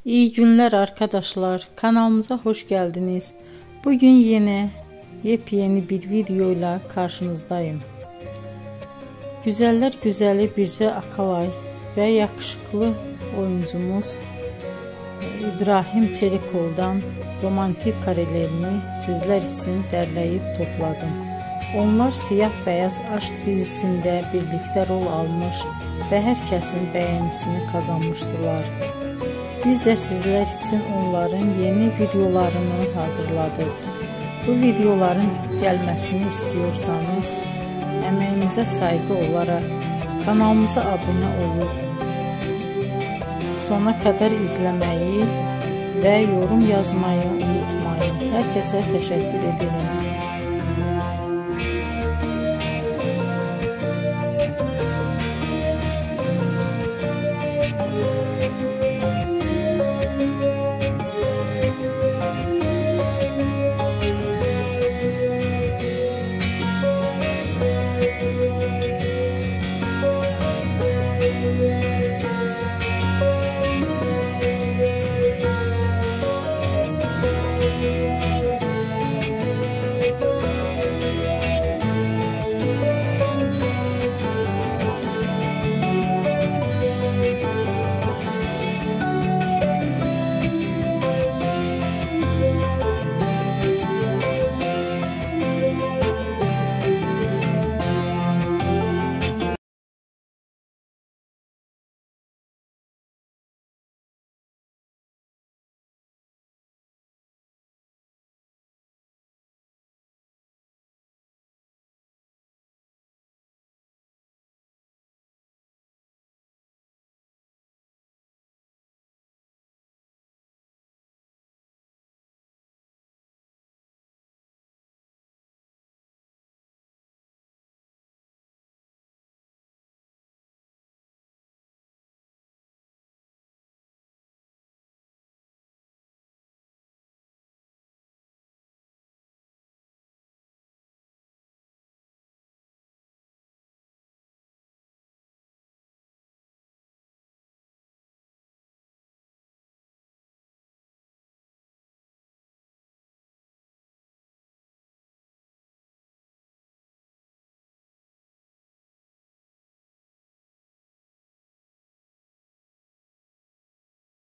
İyi günler arkadaşlar. Kanalımıza hoş geldiniz. Bugün yine yepyeni bir videoyla karşınızdayım. Güzeller güzeli Bircə Akalay ve yakışıklı oyuncumuz İbrahim Çelikov'dan romantik karelerini sizler için derleyip topladım. Onlar Siyah Beyaz Aşk dizisinde birlikte rol almış ve herkesin beğenisini kazanmıştılar. Biz de sizler için onların yeni videolarını hazırladık. Bu videoların gelmesini istiyorsanız emeğinize saygı olarak kanalımıza abone olup sona kadar izlemeyi ve yorum yazmayı unutmayın. Herkese teşekkür ederim.